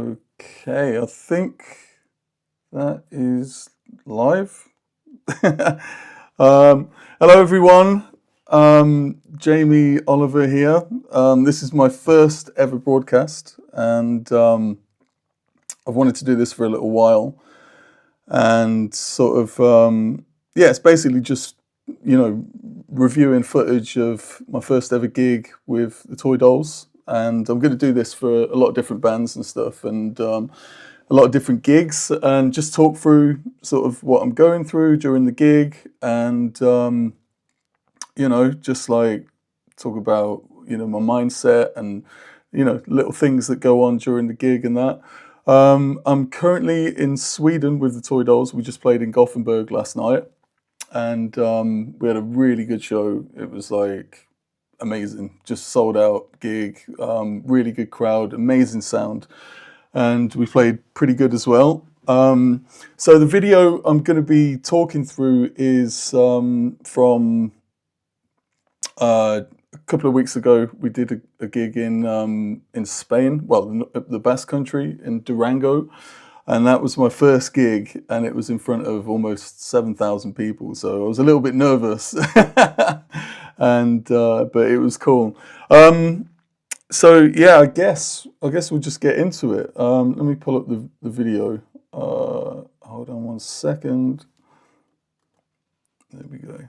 Okay, I think that is live. Hello everyone, Jamie Oliver here. This is my first ever broadcast, and I've wanted to do this for a little while, and it's basically just, reviewing footage of my first ever gig with the Toy Dolls. And I'm going to do this for a lot of different bands and stuff, and a lot of different gigs, and just talk through sort of what I'm going through during the gig, and just like talk about my mindset and little things that go on during the gig and that. I'm currently in Sweden with the Toy Dolls. We just played in Gothenburg last night, and we had a really good show. It was like amazing, just sold out gig, really good crowd, amazing sound, and we played pretty good as well. So the video I'm going to be talking through is from a couple of weeks ago. We did a gig in Spain, well, the Basque Country, in Durango, and that was my first gig, and it was in front of almost 7,000 people, so I was a little bit nervous. And but it was cool. So yeah, I guess we'll just get into it. Let me pull up the video. Hold on one second. There we go.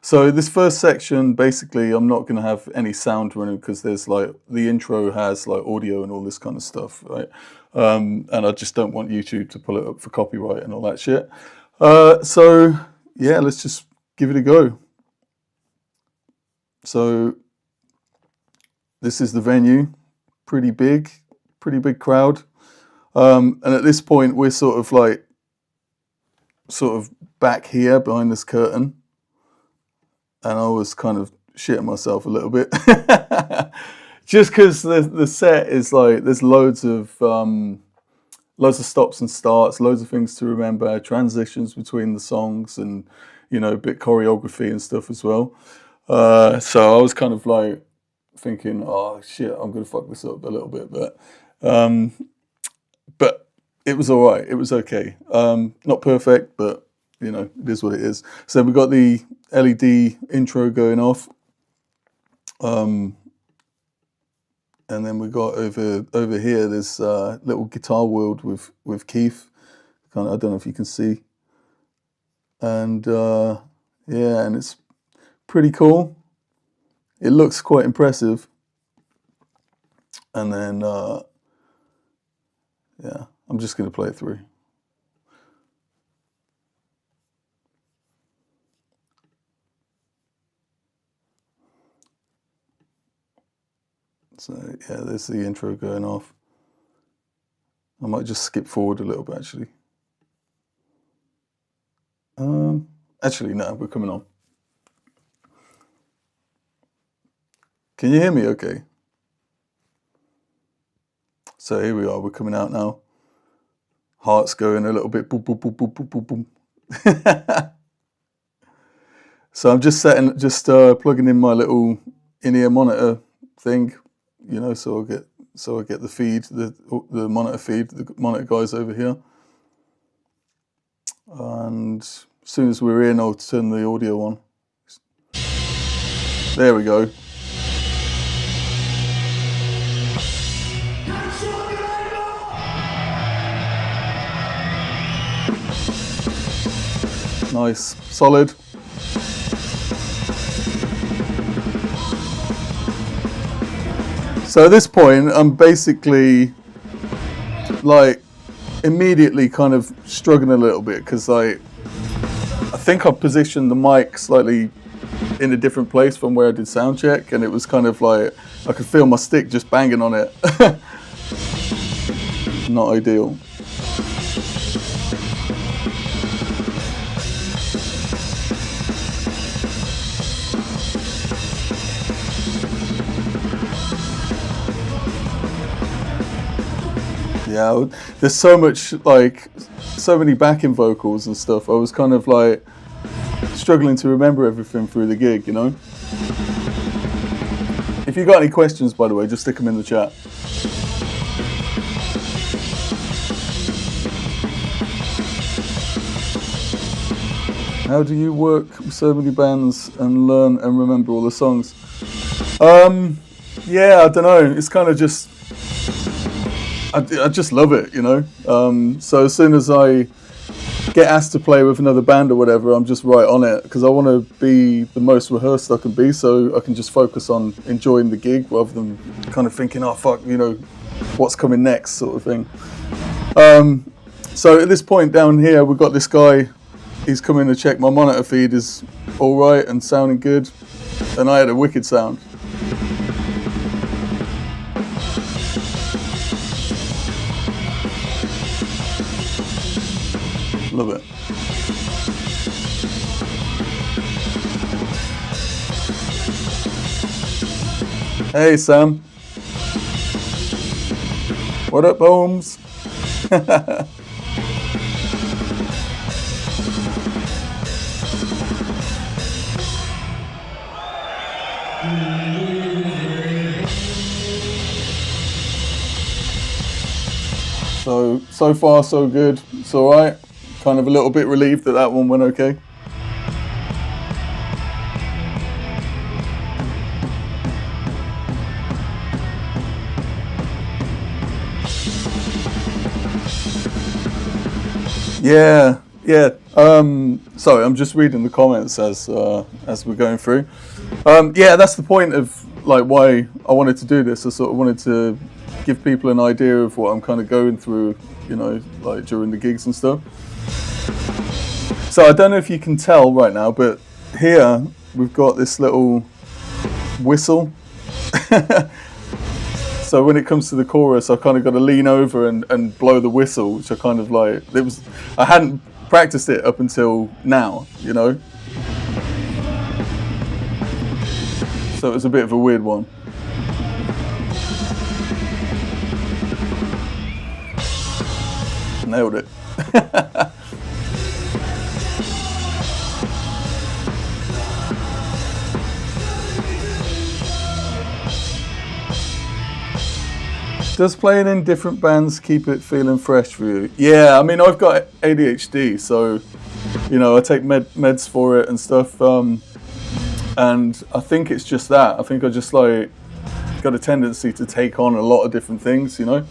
So this first section, basically, I'm not going to have any sound running because there's like the intro has like audio and all this kind of stuff, right? And I just don't want YouTube to pull it up for copyright and all that shit. So yeah, let's just give it a go. So this is the venue, pretty big crowd. And at this point, we're sort of back here behind this curtain. And I was kind of shitting myself a little bit. Just because the set is like, there's loads of stops and starts, loads of things to remember, transitions between the songs, and, a bit choreography and stuff as well. So I was kind of like thinking, oh shit, I'm gonna fuck this up a little bit, but it was all right. It was okay. Not perfect, but it is what it is. So we got the LED intro going off, and then we got over here this little guitar world with Keith. I don't know if you can see, and yeah, and it's pretty cool. It looks quite impressive. And then, yeah, I'm just going to play it through. So, yeah, there's the intro going off. I might just skip forward a little bit, actually. Actually, no, we're coming on. Can you hear me okay? So here we are, we're coming out now. Heart's going a little bit boom, boom, boom, boom, boom, boom, boom. So I'm just plugging in my little in-ear monitor thing, so I get the feed, the monitor feed, the monitor guys over here. And as soon as we're in, I'll turn the audio on. There we go. Nice, solid. So at this point, I'm basically like immediately kind of struggling a little bit because I think I positioned the mic slightly in a different place from where I did sound check, and it was kind of like I could feel my stick just banging on it. Not ideal. Yeah, there's so many backing vocals and stuff. I was kind of like struggling to remember everything through the gig, If you got any questions, by the way, just stick them in the chat. How do you work with so many bands and learn and remember all the songs? Yeah, I don't know. It's kind of just, I just love it, you know. So as soon as I get asked to play with another band or whatever, I'm just right on it because I want to be the most rehearsed I can be, so I can just focus on enjoying the gig rather than kind of thinking, oh fuck, you know, what's coming next, sort of thing. So at this point down here, we've got this guy. He's come in to check my monitor feed is all right and sounding good, and I had a wicked sound. Love it. Hey Sam. What up, Holmes? So far so good. It's all right. Kind of a little bit relieved that that one went okay. Yeah, yeah. Sorry, I'm just reading the comments as we're going through. Yeah, that's the point of like why I wanted to do this. I sort of wanted to give people an idea of what I'm kind of going through, you know, like during the gigs and stuff. So I don't know if you can tell right now, but here we've got this little whistle. So when it comes to the chorus, I kind of got to lean over and blow the whistle, which I kind of like, I hadn't practiced it up until now, you know? So it was a bit of a weird one. Nailed it. Does playing in different bands keep it feeling fresh for you? Yeah, I mean, I've got ADHD, so, you know, I take meds for it and stuff. And I think it's just that. I think I just like got a tendency to take on a lot of different things, you know?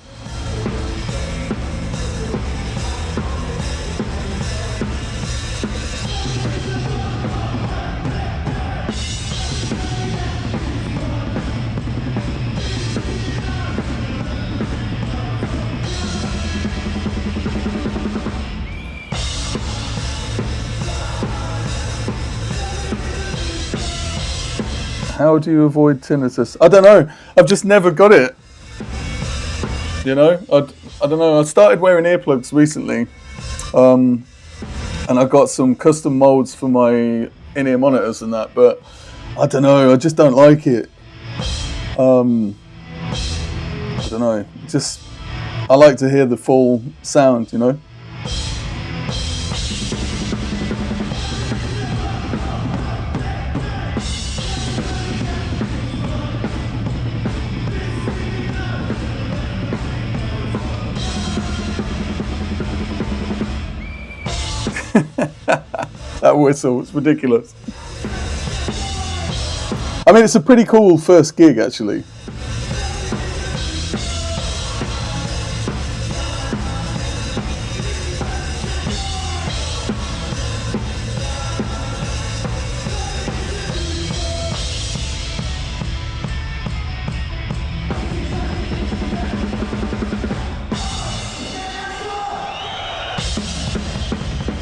How do you avoid tinnitus? I don't know. I've just never got it. You know, I don't know. I started wearing earplugs recently, and I got some custom molds for my in-ear monitors and that. But I don't know. I just don't like it. I don't know. Just I like to hear the full sound. You know. That whistle, it's ridiculous. I mean, it's a pretty cool first gig, actually.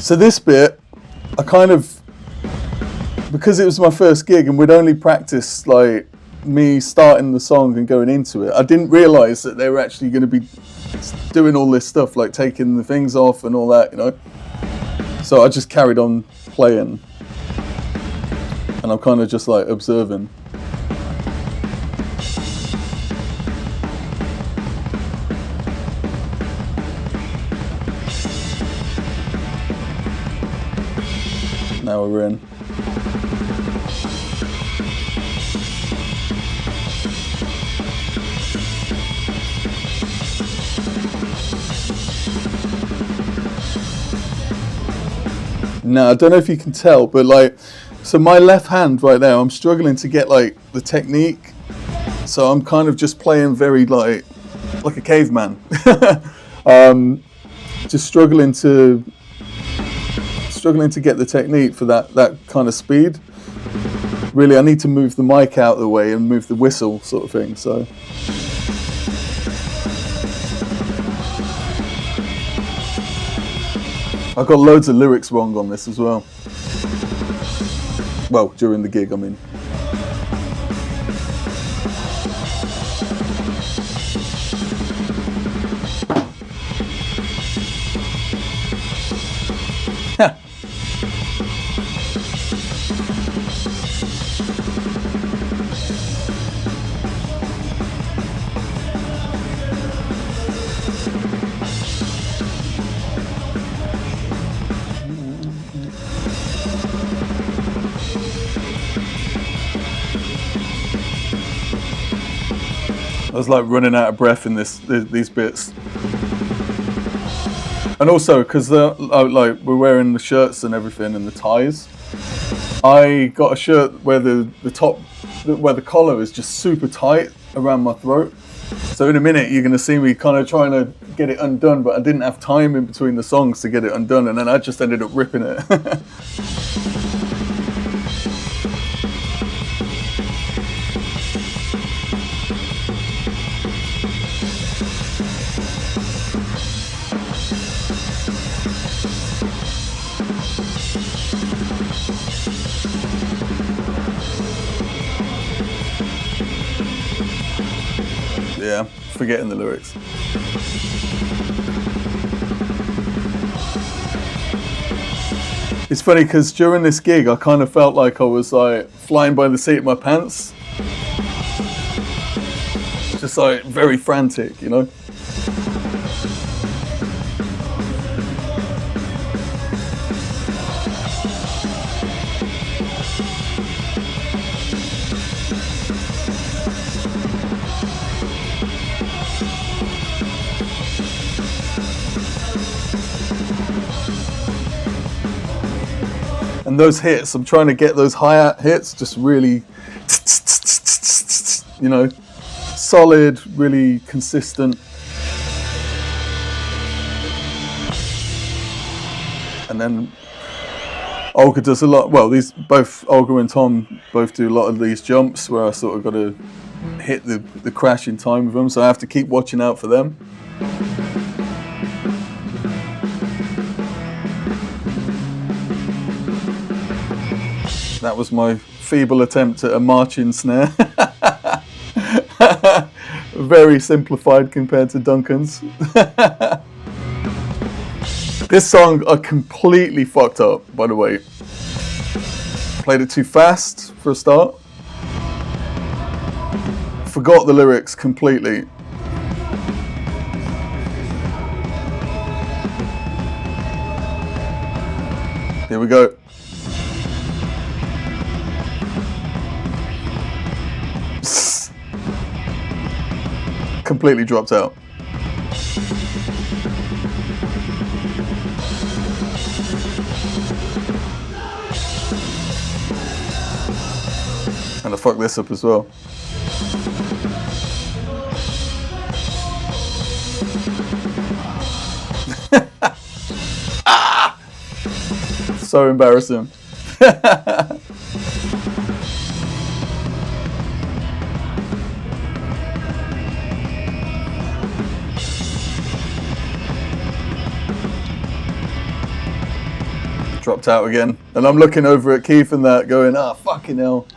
So this bit, I kind of, because it was my first gig and we'd only practiced like me starting the song and going into it, I didn't realise that they were actually going to be doing all this stuff, like taking the things off and all that, you know. So I just carried on playing and I'm kind of just like observing. Now we're in. No, I don't know if you can tell, but like, so my left hand right now, I'm struggling to get like the technique. So I'm kind of just playing very like a caveman. Just struggling to get the technique for that kind of speed. Really, I need to move the mic out of the way and move the whistle sort of thing. So. I got loads of lyrics wrong on this as well. Well, during the gig, I mean. I was like running out of breath in these bits. And also, because like we're wearing the shirts and everything and the ties, I got a shirt where the top, where the collar is just super tight around my throat. So in a minute, you're going to see me kind of trying to get it undone, but I didn't have time in between the songs to get it undone, and then I just ended up ripping it. Yeah, forgetting the lyrics. It's funny because during this gig, I kind of felt like I was like flying by the seat of my pants. Just like very frantic, you know? And those hits, I'm trying to get those hi-hat hits just really, you know, solid, really consistent. And then Olga does a lot, well, Olga and Tom both do a lot of these jumps where I sort of got to hit the crash in time with them, so I have to keep watching out for them. That was my feeble attempt at a marching snare. Very simplified compared to Duncan's. This song I completely fucked up, by the way. Played it too fast for a start. Forgot the lyrics completely. Here we go. Completely dropped out. And I fucked this up as well. So embarrassing. Dropped out again. And I'm looking over at Keith and that going, fucking hell.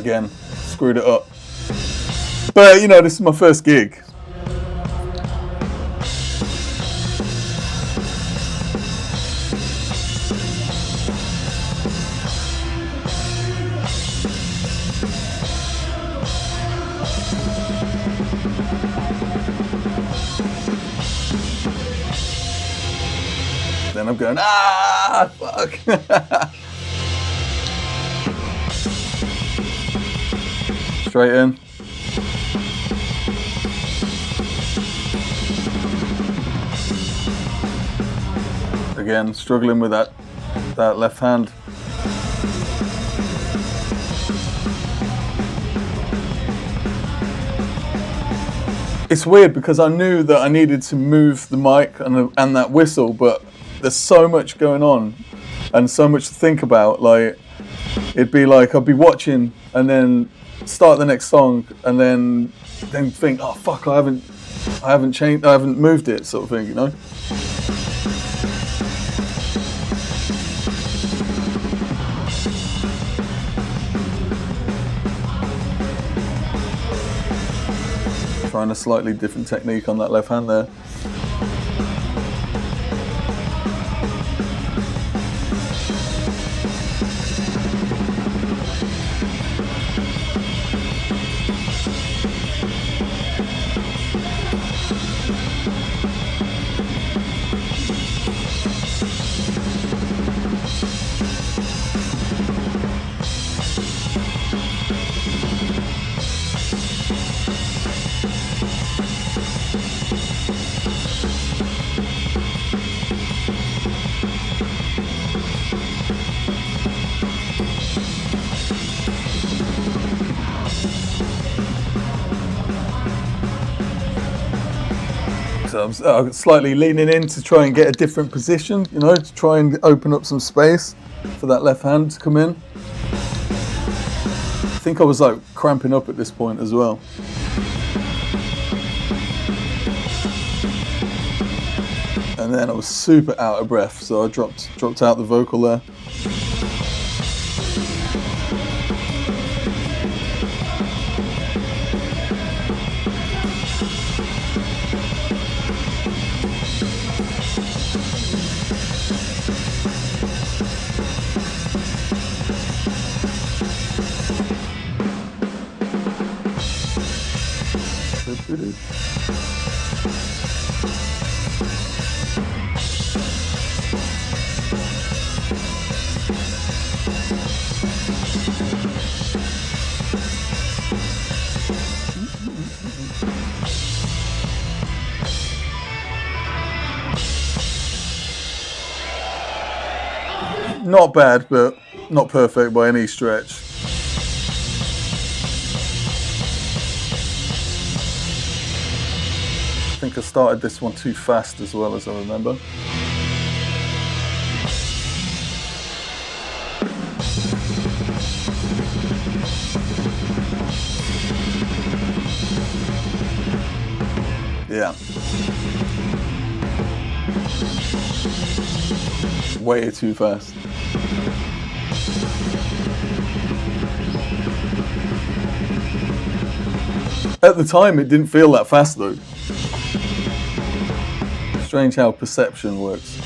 Again, screwed it up. But you know, this is my first gig. Then I'm going, fuck. Straight in. Again, struggling with that left hand. It's weird because I knew that I needed to move the mic and that whistle, but there's so much going on and so much to think about. Like, it'd be like I'd be watching and then start the next song and then think, oh fuck, I haven't changed, I haven't moved it, sort of thing, you know. Trying a slightly different technique on that left hand there. So I'm slightly leaning in to try and get a different position, you know, to try and open up some space for that left hand to come in. I think I was like cramping up at this point as well. And then I was super out of breath, so I dropped out the vocal there. Not bad, but not perfect by any stretch. I think I started this one too fast as well, as I remember. Yeah. Way too fast. At the time, it didn't feel that fast though. Strange how perception works.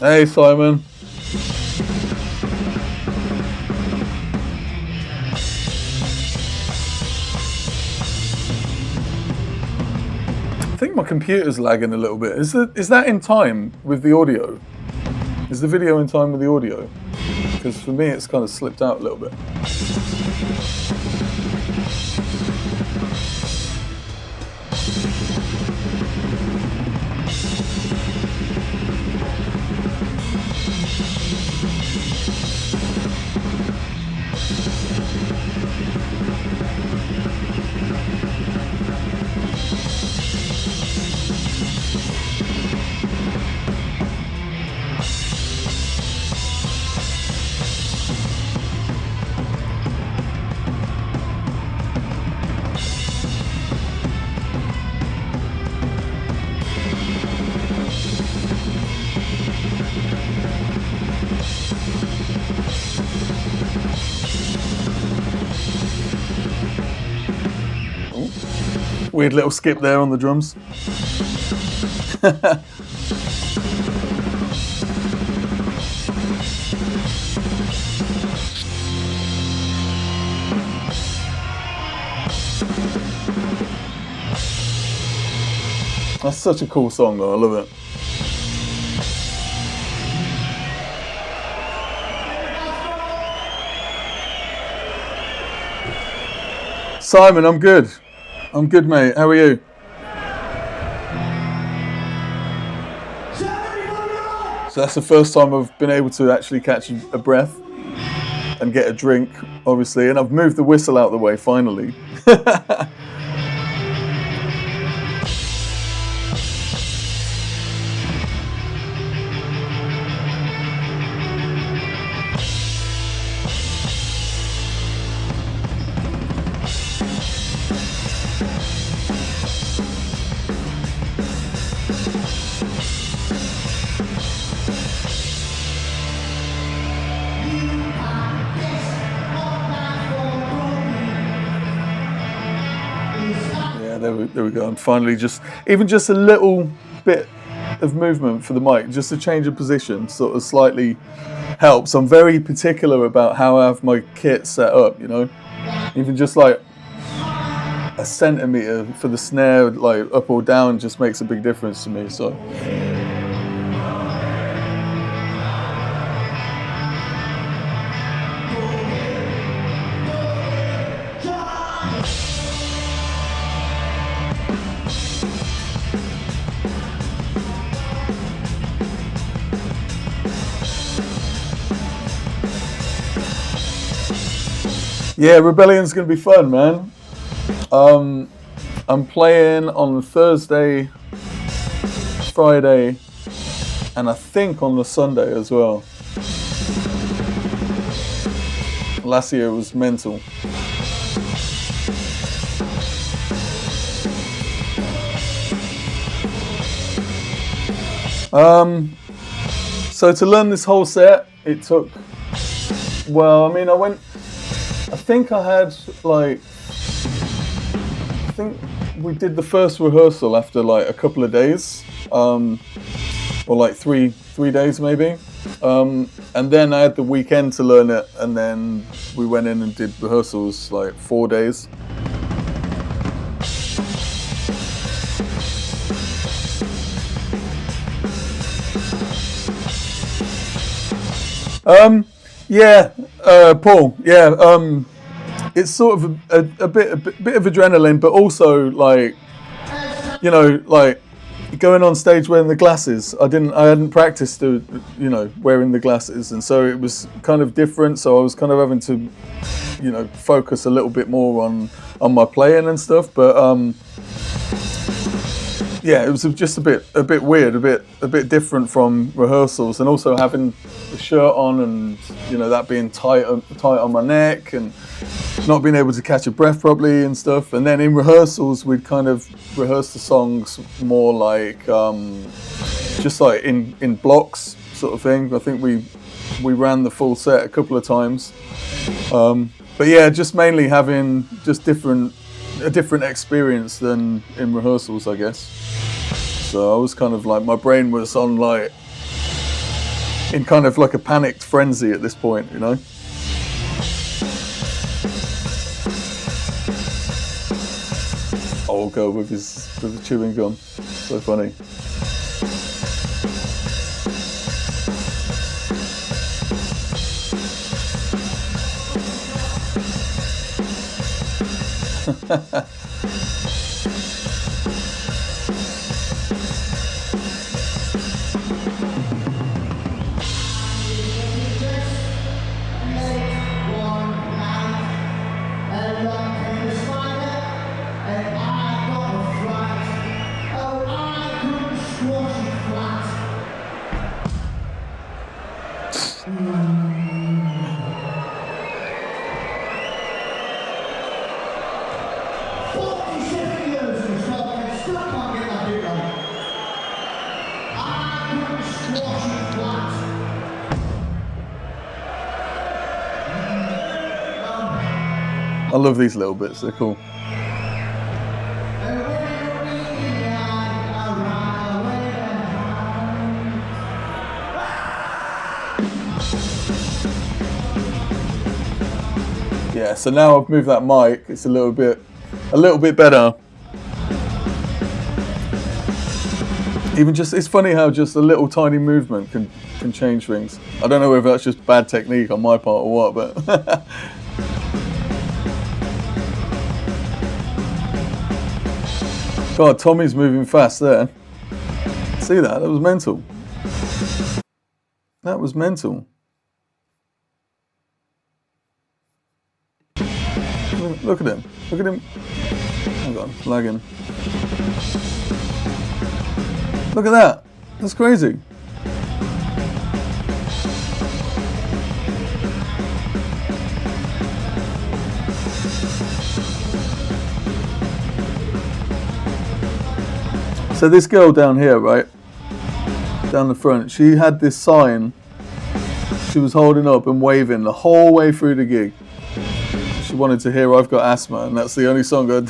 Hey, Simon. I think my computer's lagging a little bit. Is that in time with the audio? Is the video in time with the audio? Because for me, it's kind of slipped out a little bit. Weird little skip there on the drums. That's such a cool song though, I love it. Simon, I'm good. I'm good, mate. How are you? So that's the first time I've been able to actually catch a breath and get a drink, obviously, and I've moved the whistle out of the way finally. There we go. And finally, just a little bit of movement for the mic, just a change of position, sort of slightly helps. I'm very particular about how I have my kit set up. You know, even just like a centimeter for the snare, like up or down, just makes a big difference to me. So. Yeah, Rebellion's going to be fun, man. I'm playing on Thursday, Friday, and I think on the Sunday as well. Last year it was mental. So to learn this whole set, it took, well, I mean, I think we did the first rehearsal after like a couple of days, or like three days maybe. And then I had the weekend to learn it, and then we went in and did rehearsals like 4 days. Paul. Yeah, it's sort of a bit of adrenaline, but also like, you know, like going on stage wearing the glasses. I hadn't practiced, wearing the glasses, and so it was kind of different. So I was kind of having to, focus a little bit more on my playing and stuff. But yeah, it was just a bit weird, a bit different from rehearsals, and also having the shirt on and that being tight on my neck and not being able to catch a breath properly and stuff. And then in rehearsals, we'd kind of rehearse the songs more like just like in blocks sort of thing. I think we ran the full set a couple of times. But yeah, just mainly having just a different experience than in rehearsals, I guess. So I was kind of like, my brain was on like, in kind of like a panicked frenzy at this point, Old girl with the chewing gum, so funny. I love these little bits, they're cool. Yeah, so now I've moved that mic, it's a little bit better. Even just, it's funny how just a little tiny movement can change things. I don't know whether that's just bad technique on my part or what, but God, Tommy's moving fast there. See that? That was mental. That was mental. Look at him. Look at him. Hang on, lagging. Look at that. That's crazy. So this girl down here, right, down the front, she had this sign she was holding up and waving the whole way through the gig. She wanted to hear I've Got Asthma, and that's the only song I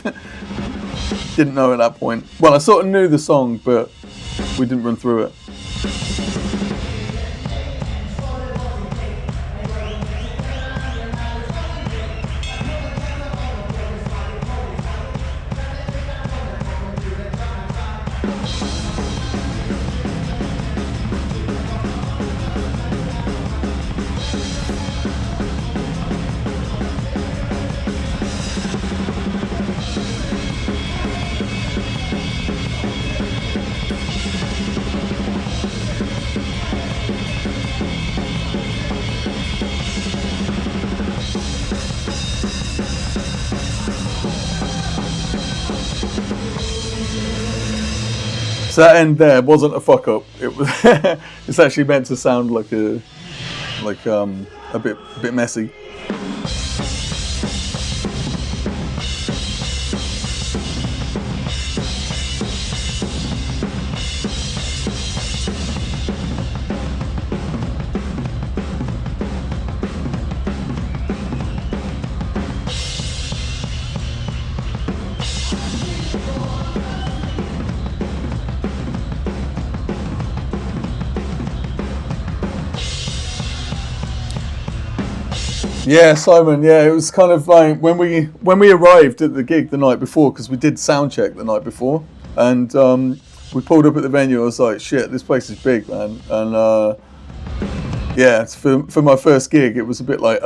didn't know at that point. Well, I sort of knew the song, but we didn't run through it. So that end there wasn't a fuck up. It was. It's actually meant to sound like a bit messy. Yeah, Simon. Yeah, it was kind of like when we arrived at the gig the night before, because we did sound check the night before, and we pulled up at the venue. I was like, "Shit, this place is big, man!" And yeah, for my first gig, it was a bit like,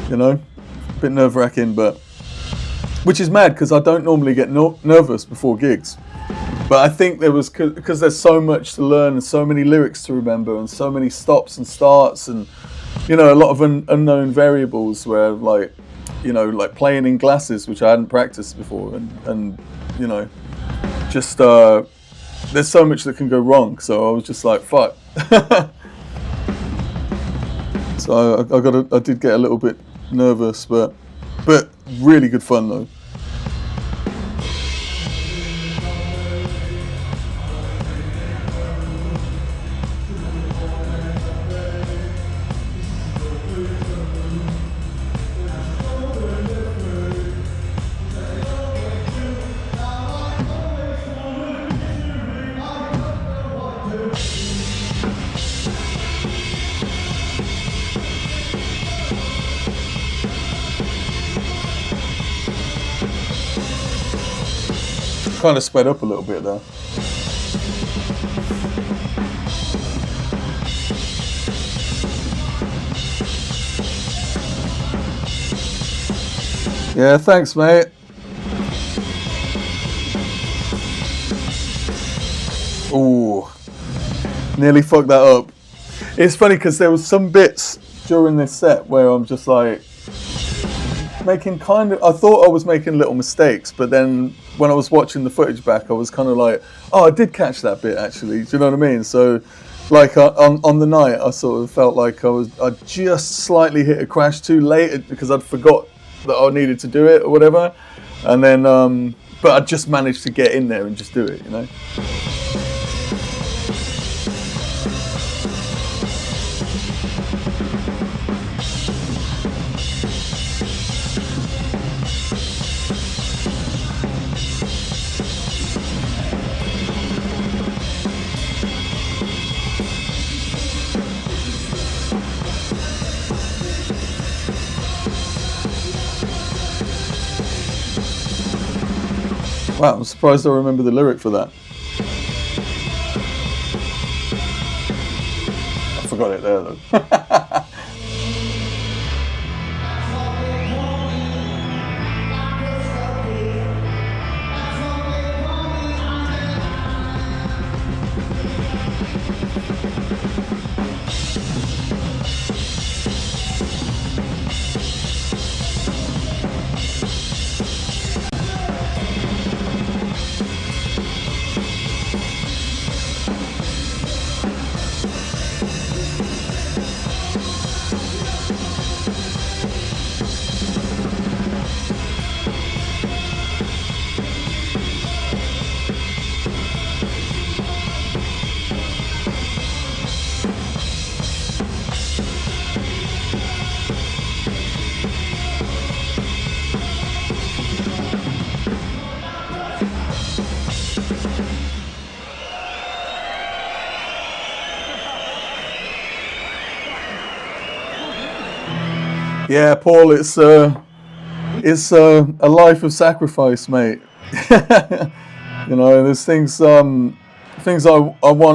you know, a bit nerve-wracking, but which is mad because I don't normally get nervous before gigs. But I think there was, because there's so much to learn and so many lyrics to remember and so many stops and starts and, you know, a lot of unknown variables where, like, you know, like playing in glasses, which I hadn't practiced before, and you know, just there's so much that can go wrong. So I was just like, fuck. So I did get a little bit nervous, but really good fun though. Kind of sped up a little bit there. Yeah, thanks, mate. Ooh, nearly fucked that up. It's funny because there was some bits during this set where I'm just like making I thought I was making little mistakes, but then when I was watching the footage back, I was kind of like, oh, I did catch that bit actually. Do you know what I mean? So, like on the night, I sort of felt like I just slightly hit a crash too late because I'd forgot that I needed to do it or whatever, and then but I just managed to get in there and just do it, you know. Wow, I'm surprised I remember the lyric for that. I forgot it there though. Yeah, Paul, it's a life of sacrifice, mate. You know, there's things I want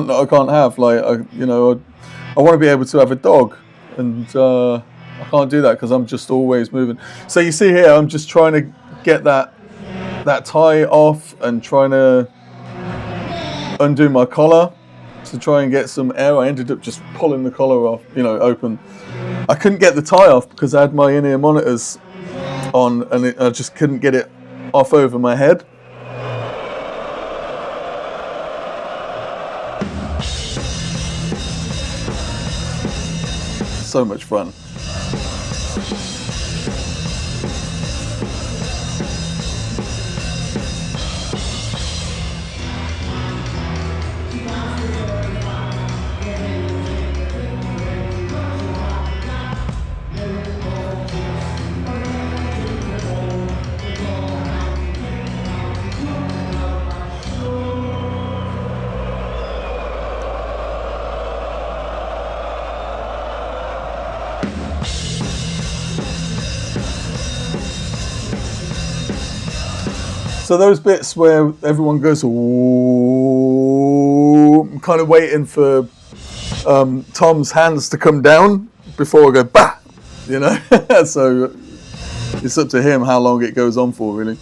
that I can't have. Like, I want to be able to have a dog, and I can't do that because I'm just always moving. So you see here, I'm just trying to get that tie off and trying to undo my collar to try and get some air. I ended up just pulling the collar off, open. I couldn't get the tie off because I had my in-ear monitors on, and I just couldn't get it off over my head. So much fun. So those bits where everyone goes, ooh, I'm kind of waiting for Tom's hands to come down before I go, bah, So it's up to him how long it goes on for, really.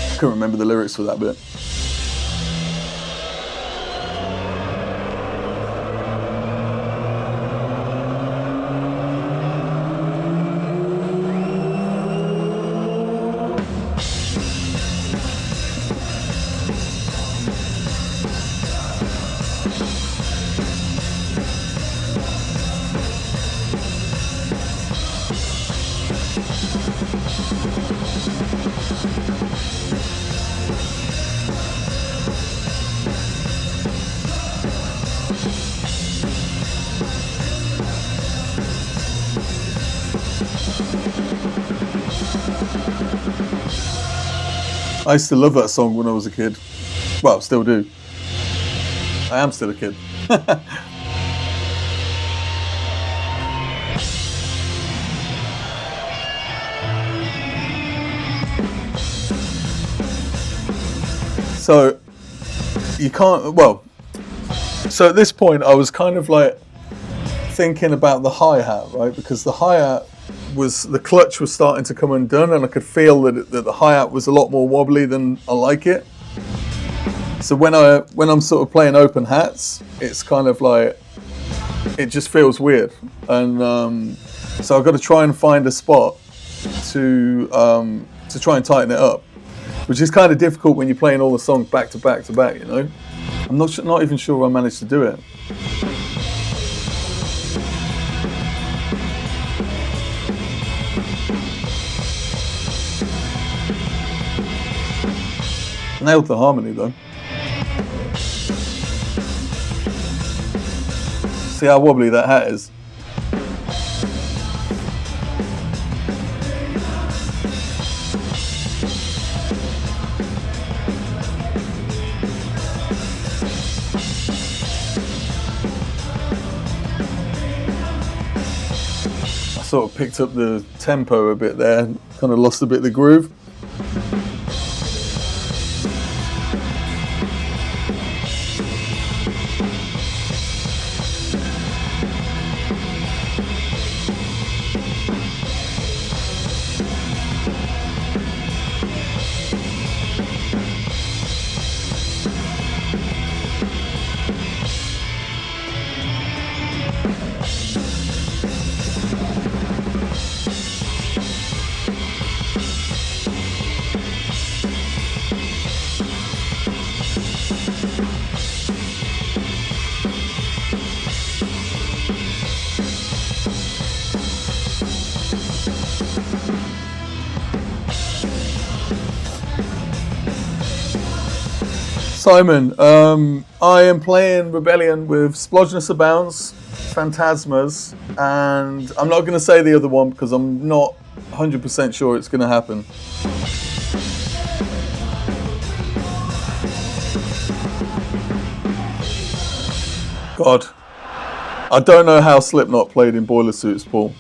I couldn't remember the lyrics for that bit. I used to love that song when I was a kid. Well, still do. I am still a kid. So you can't, so at this point I was kind of like thinking about the hi-hat, right? Because the hi-hat the clutch was starting to come undone, and I could feel that the hi-hat was a lot more wobbly than I like it. So when I'm sort of playing open hats, it's kind of like, it just feels weird. And so I've got to try and find a spot to try and tighten it up, which is kind of difficult when you're playing all the songs back to back to back, I'm not even sure I managed to do it. Nailed the harmony though. See how wobbly that hat is? sort of picked up the tempo a bit there, kind of lost a bit of the groove. Simon, I am playing Rebellion with Splodgenus Abounds, Phantasmas, and I'm not going to say the other one because I'm not 100% sure it's going to happen. God, I don't know how Slipknot played in boiler suits, Paul.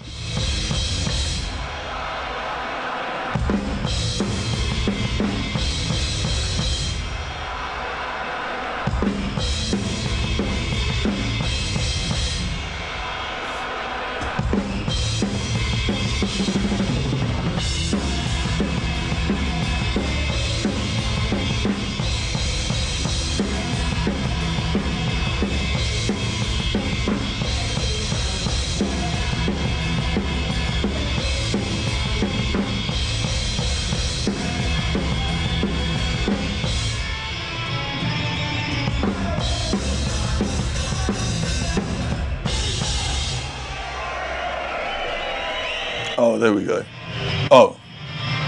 Oh, there we go. Oh,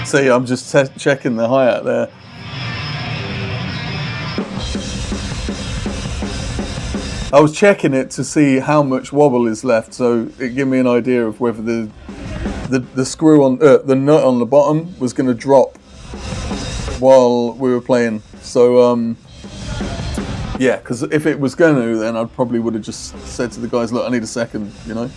see, I'm just checking the hi-hat there. I was checking it to see how much wobble is left, so it gave me an idea of whether the screw on the nut on the bottom was going to drop while we were playing. So yeah, because if it was going to, then I probably would have just said to the guys, "Look, I need a second," you know.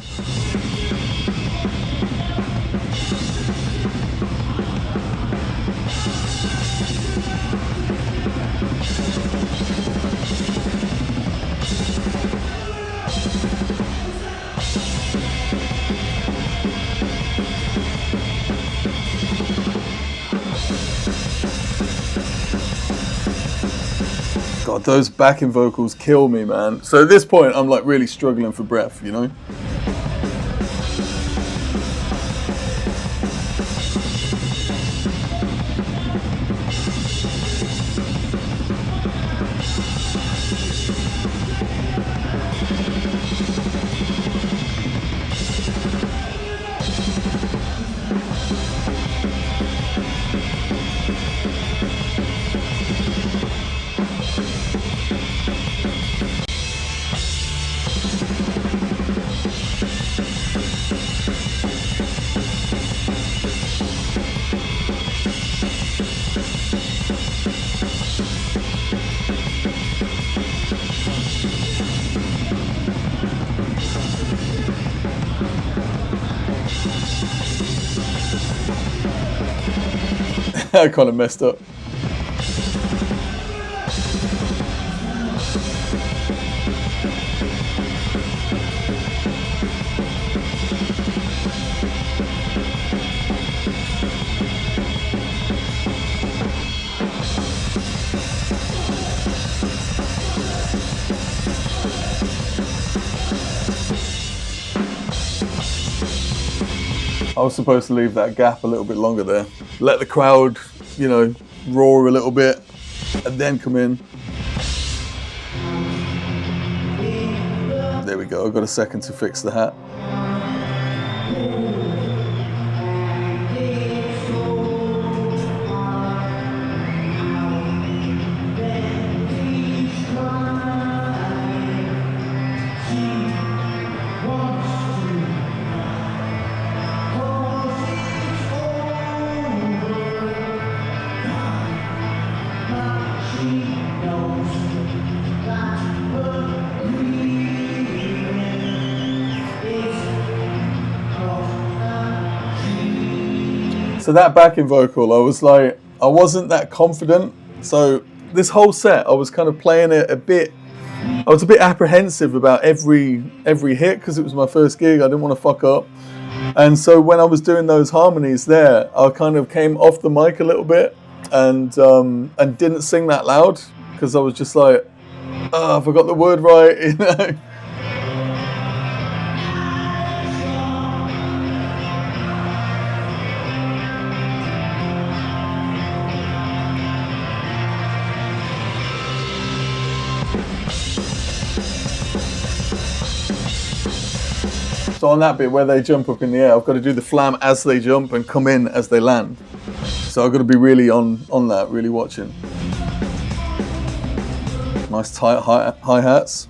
God, those backing vocals kill me, man. So at this point, I'm like really struggling for breath, you know? I kind of messed up. I was supposed to leave that gap a little bit longer there. Let the crowd, you know, roar a little bit and then come in. There we go, I've got a second to fix the hat. So that backing vocal, I wasn't that confident. So this whole set, I was kind of playing it a bit. I was a bit apprehensive about every hit because it was my first gig. I didn't want to fuck up. And so when I was doing those harmonies there, I kind of came off the mic a little bit and didn't sing that loud because I was just like, oh, I forgot the word right, you know. So on that bit where they jump up in the air, I've got to do the flam as they jump and come in as they land. So I've got to be really on that, really watching. Nice tight hi-hats.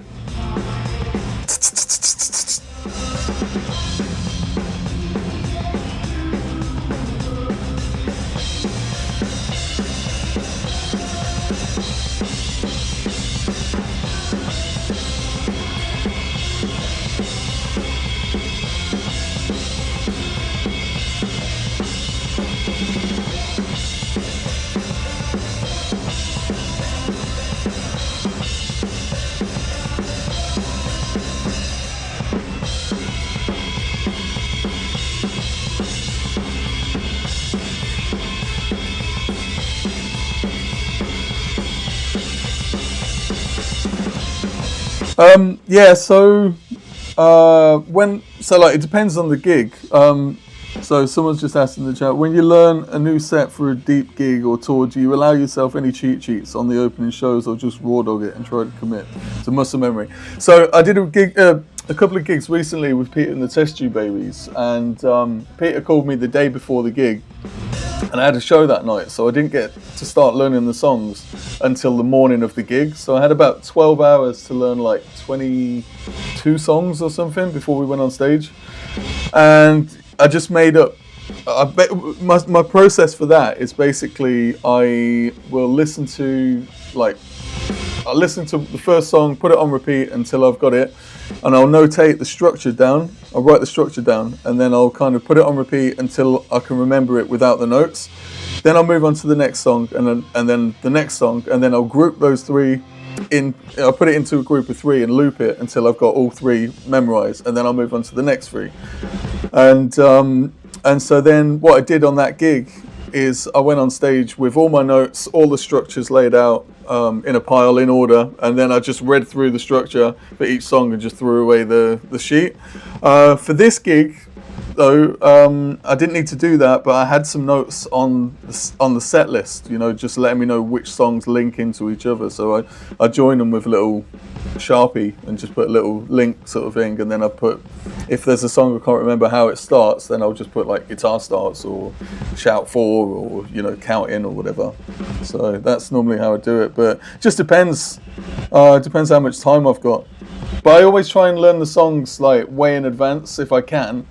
Yeah, so it depends on the gig. So someone's just asked in the chat, when you learn a new set for a deep gig or tour, do you allow yourself any cheat sheets on the opening shows or just raw dog it and try to commit to muscle memory? So I did a couple of gigs recently with Peter and the Test Tube Babies, and Peter called me the day before the gig. And I had a show that night, so I didn't get to start learning the songs until the morning of the gig. So I had about 12 hours to learn like 22 songs or something before we went on stage. And I just made up, my process for that is basically I will listen to the first song, put it on repeat until I've got it. And I'll notate the structure down, I'll write the structure down, and then I'll kind of put it on repeat until I can remember it without the notes. Then I'll move on to the next song, and then the next song, and then I'll group those three in, I'll put it into a group of three and loop it until I've got all three memorized, and then I'll move on to the next three. And so then what I did on that gig is I went on stage with all my notes, all the structures laid out in a pile in order, and then I just read through the structure for each song and just threw away the sheet. For this gig, though, I didn't need to do that, but I had some notes on the set list, you know, just letting me know which songs link into each other. So I joined them with a little Sharpie and just put a little link sort of thing, and then I put, if there's a song I can't remember how it starts, then I'll just put like guitar starts or shout 4 or, you know, count in or whatever. So that's normally how I do it, but just depends. It depends how much time I've got. But I always try and learn the songs like way in advance if I can,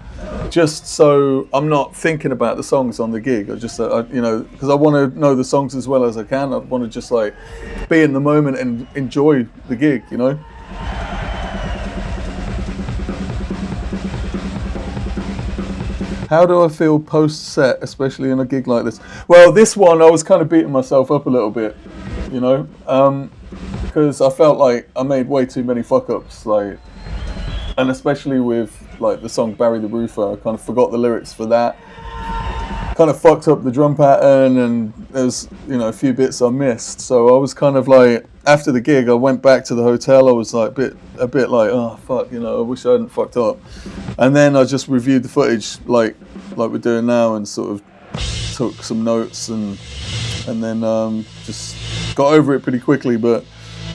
just so I'm not thinking about the songs on the gig. I just, you know, because I want to know the songs as well as I can. I want to just like be in the moment and enjoy the gig, you know. How do I feel post-set, especially in a gig like this? Well, this one I was kind of beating myself up a little bit, you know, because I felt like I made way too many fuck-ups, like, and especially with like the song Barry the Roofer, I kind of forgot the lyrics for that, kind of fucked up the drum pattern, and there's, you know, a few bits I missed. So I was kind of like, after the gig I went back to the hotel, I was like a bit like, oh fuck, you know, I wish I hadn't fucked up. And then I just reviewed the footage like we're doing now, and sort of took some notes, and then just got over it pretty quickly. But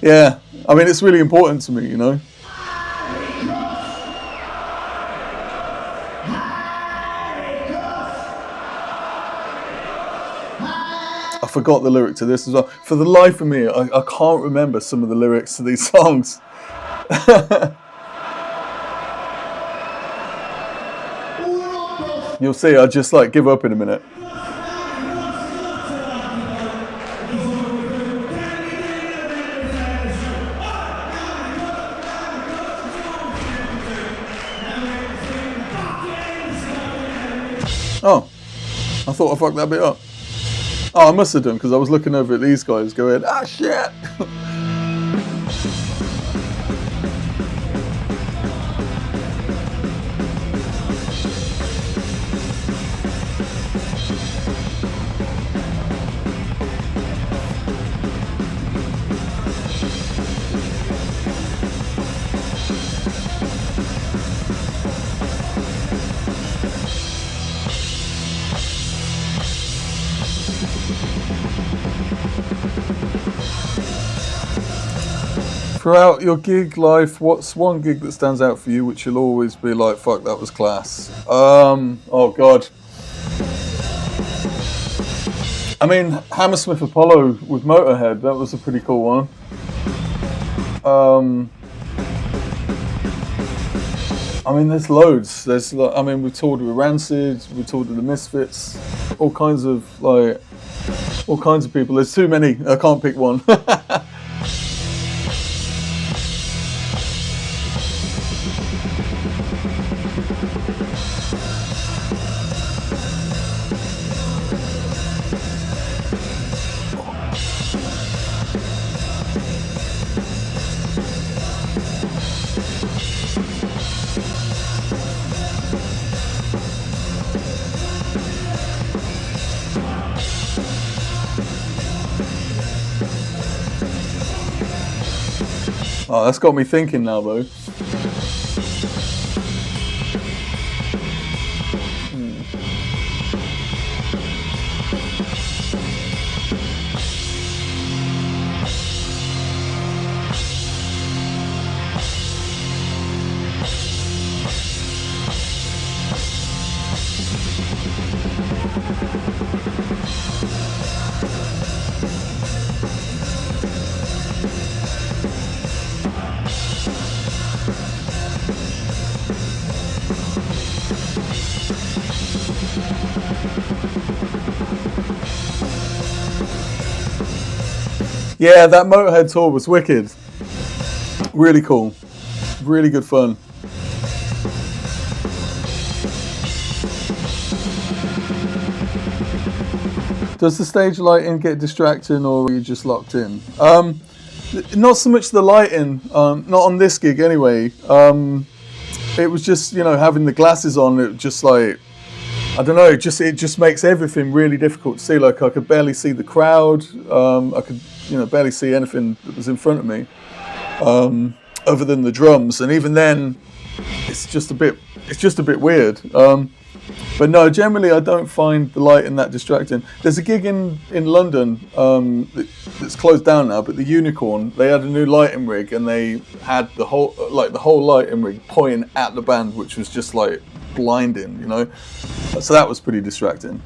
yeah, I mean, it's really important to me, you know. I forgot the lyric to this as well. For the life of me, I can't remember some of the lyrics to these songs. You'll see, I just like give up in a minute. Oh, I thought I fucked that bit up. Oh, I must have done, because I was looking over at these guys going, ah, shit! Throughout your gig life, what's one gig that stands out for you, which you'll always be like, fuck, that was class? Oh God. I mean, Hammersmith Apollo with Motorhead, that was a pretty cool one. I mean, there's loads. I mean, we toured with Rancid, we toured with the Misfits, all kinds of people. There's too many. I can't pick one. Oh, that's got me thinking now, though. Yeah, that Motorhead tour was wicked. Really cool. Really good fun. Does the stage lighting get distracting, or are you just locked in? Not so much the lighting, not on this gig anyway. It was just, having the glasses on, it just like, I don't know, it just makes everything really difficult to see. Like, I could barely see the crowd. I could, barely see anything that was in front of me, other than the drums. And even then, it's just a bit weird. But no, generally I don't find the lighting that distracting. There's a gig in London that's closed down now, but the Unicorn, they had a new lighting rig, and they had the whole lighting rig pointing at the band, which was just like blinding, So that was pretty distracting.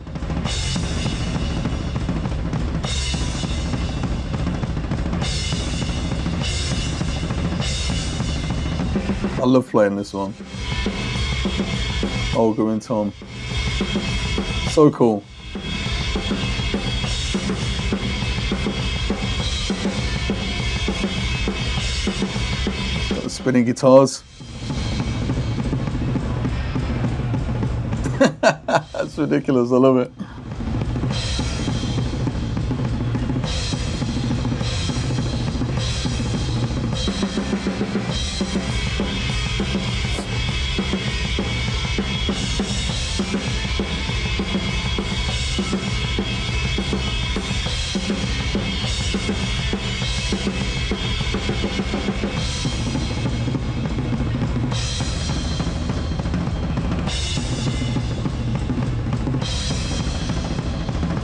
I love playing this one. Olga and Tom. So cool. Got the spinning guitars. That's ridiculous, I love it.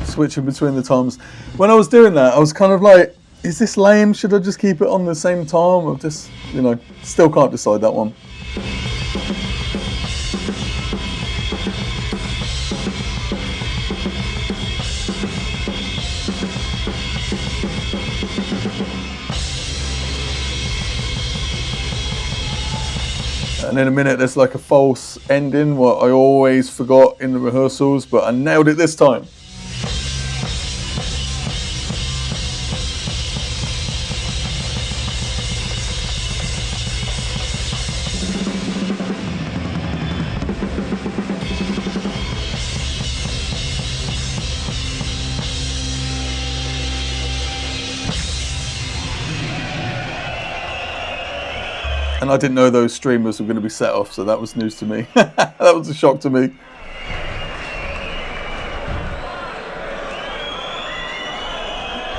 Switching between the toms. When I was doing that, I was kind of like, is this lame? Should I just keep it on the same tom? Or just, still can't decide that one. And in a minute, there's like a false ending, what I always forgot in the rehearsals, but I nailed it this time. And I didn't know those streamers were going to be set off, so that was news to me. That was a shock to me.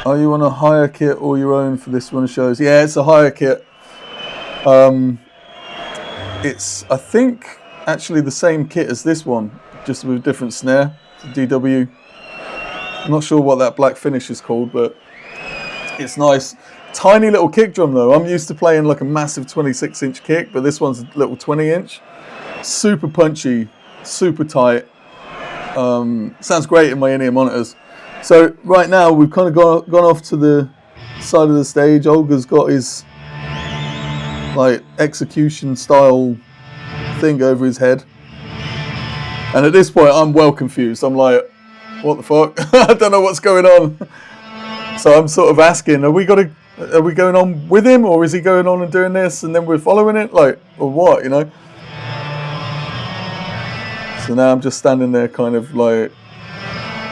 Are you on a hire kit or your own for this one of shows? Yeah, it's a hire kit. It's, I think, actually the same kit as this one, just with a different snare. It's a DW. I'm not sure what that black finish is called, but it's nice. Tiny little kick drum though. I'm used to playing like a massive 26-inch kick, but this one's a little 20-inch. Super punchy, super tight. Sounds great in my in-ear monitors. So right now we've kind of gone off to the side of the stage. Olga's got his like execution style thing over his head, and at this point I'm well confused. I'm like, what the fuck? I don't know what's going on. So I'm sort of asking, are we going on with him, or is he going on and doing this and then we're following it, like, or what, you know? So now I'm just standing there kind of like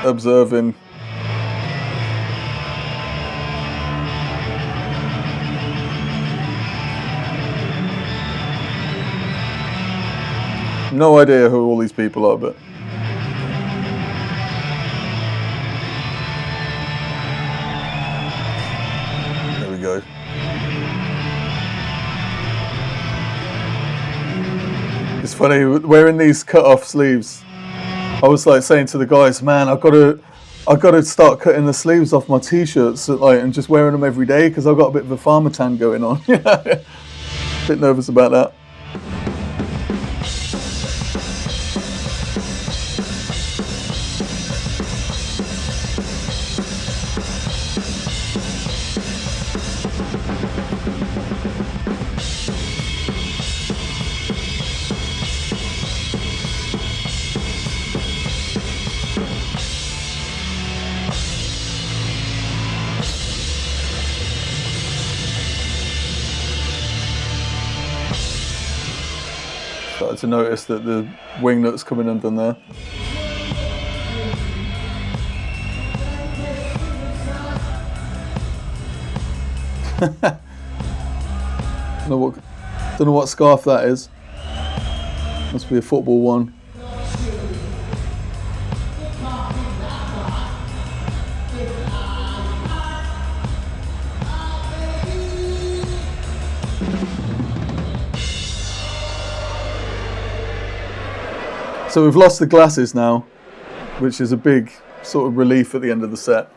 observing. No idea who all these people are, but there we go. It's funny, wearing these cut-off sleeves, I was like saying to the guys, man, I've got to start cutting the sleeves off my t-shirts and just wearing them every day, because I've got a bit of a farmer tan going on. Bit nervous about that. Started to notice that the wing nut's coming undone there. Don't know what scarf that is. Must be a football one. So we've lost the glasses now, which is a big sort of relief at the end of the set.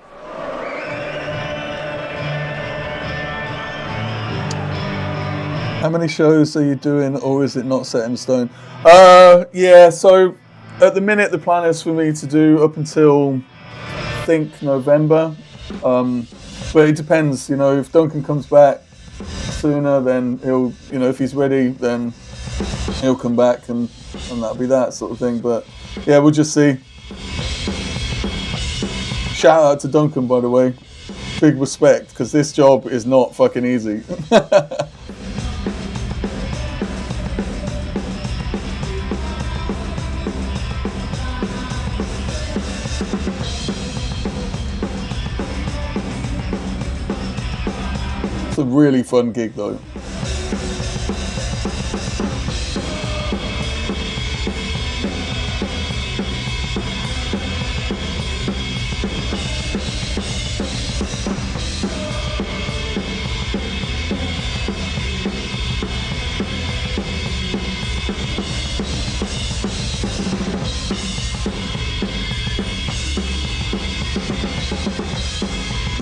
How many shows are you doing, or is it not set in stone? Yeah, so at the minute the plan is for me to do up until, I think, November. But it depends, you know, if Duncan comes back sooner, then he'll, you know, if he's ready, then he'll come back and that'll be that sort of thing. But yeah, we'll just see. Shout out to Duncan, by the way. Big respect, because this job is not fucking easy. It's a really fun gig though.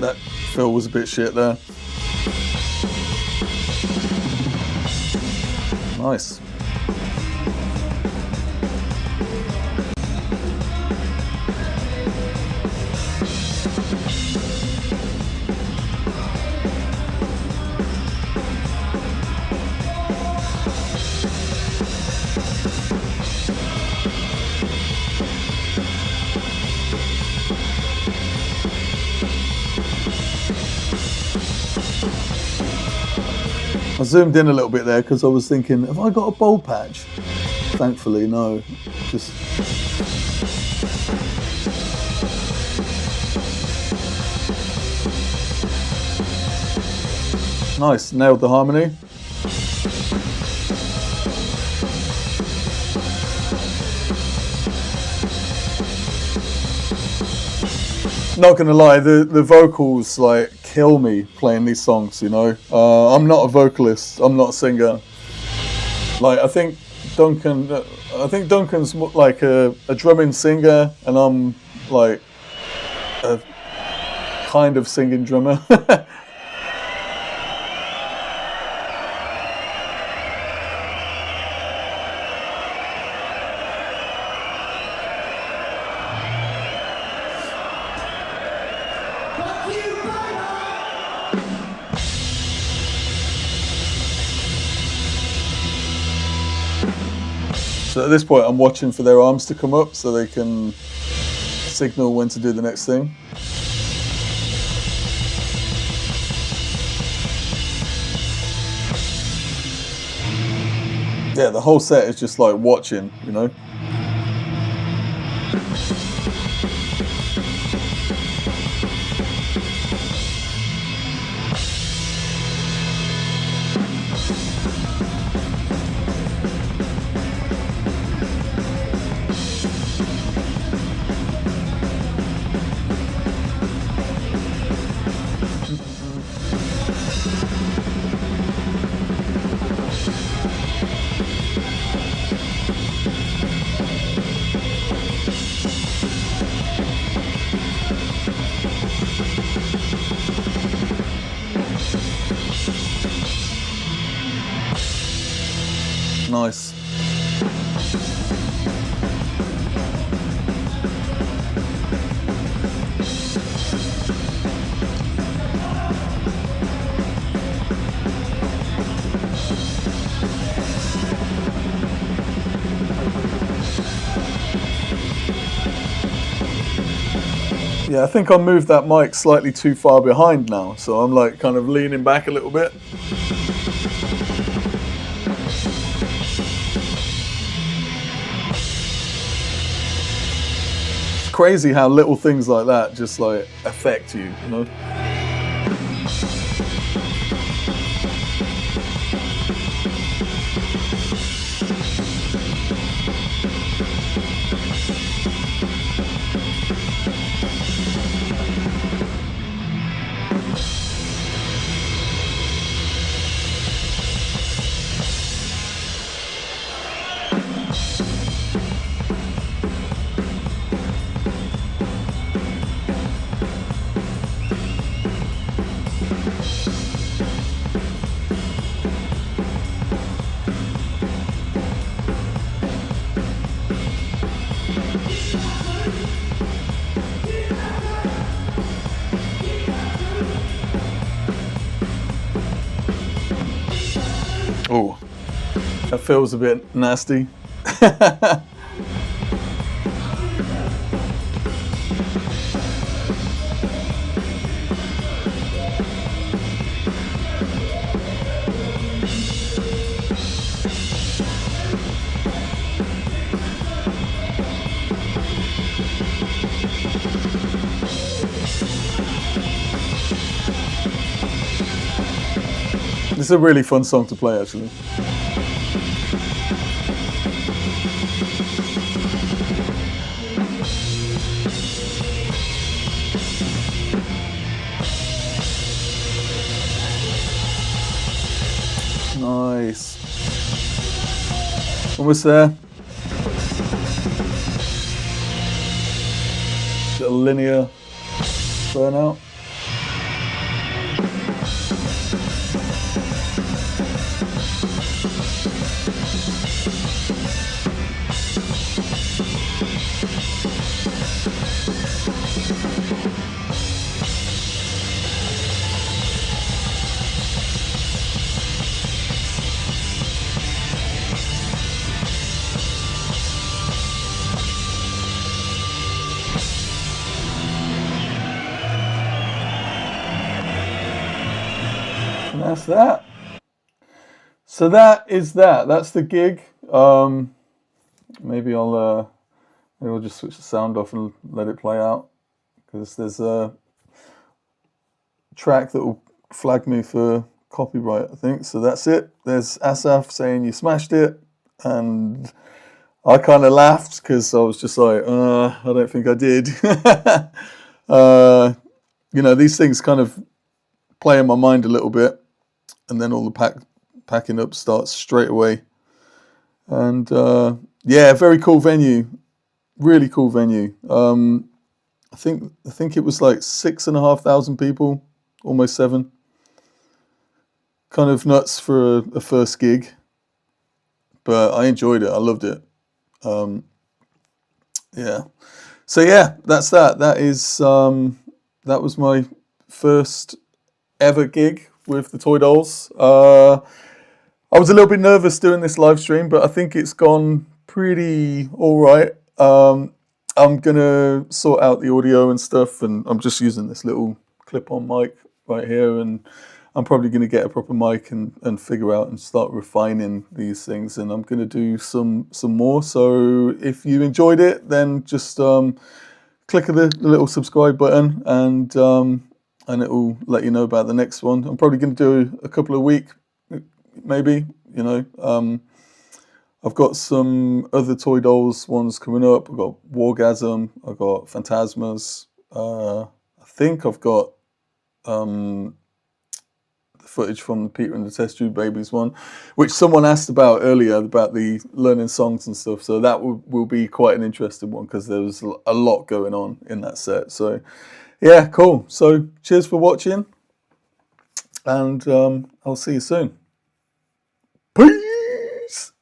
That fill was a bit shit there. Nice. I zoomed in a little bit there because I was thinking, have I got a bowl patch? Thankfully, no. Just nice, nailed the harmony. Not gonna lie, the vocals like kill me playing these songs. You know, I'm not a vocalist. I'm not a singer. Like Duncan, I think Duncan's like a drumming singer, and I'm like a kind of singing drummer. So at this point, I'm watching for their arms to come up so they can signal when to do the next thing. Yeah, the whole set is just like watching, you know. Nice. Yeah, I think I moved that mic slightly too far behind now, so I'm like kind of leaning back a little bit. It's crazy how little things like that just like affect you, you know? Oh, that feels a bit nasty. It's a really fun song to play, actually. Nice. Almost there. Got a linear burnout. And that's that. So that is that. That's the gig. Maybe I'll just switch the sound off and let it play out, because there's a track that will flag me for copyright, I think. So that's it. There's Asaf saying you smashed it, and I kind of laughed because I was just like, I don't think I did. uh, you know, these things kind of play in my mind a little bit, and then all the packing up starts straight away. And yeah, very cool venue, really cool venue. I think it was like 6,500 people, almost seven. Kind of nuts for a first gig, but I enjoyed it. I loved it. Um, yeah. So yeah, that's that. That was my first ever gig with the Toy Dolls. I was a little bit nervous doing this live stream, but I think it's gone pretty all right. I'm gonna sort out the audio and stuff, and I'm just using this little clip-on mic right here, and I'm probably gonna get a proper mic and figure out and start refining these things, and I'm gonna do some more. So if you enjoyed it, then just click the little subscribe button, and it will let you know about the next one. I'm probably going to do a couple a week, maybe. You know, I've got some other Toy Dolls ones coming up. I've got Wargasm. I've got Phantasmas. I think I've got footage from the Peter and the Test Tube Babies one, which someone asked about earlier about the learning songs and stuff. So that will be quite an interesting one because there was a lot going on in that set. So yeah, cool. So cheers for watching, and I'll see you soon. Peace.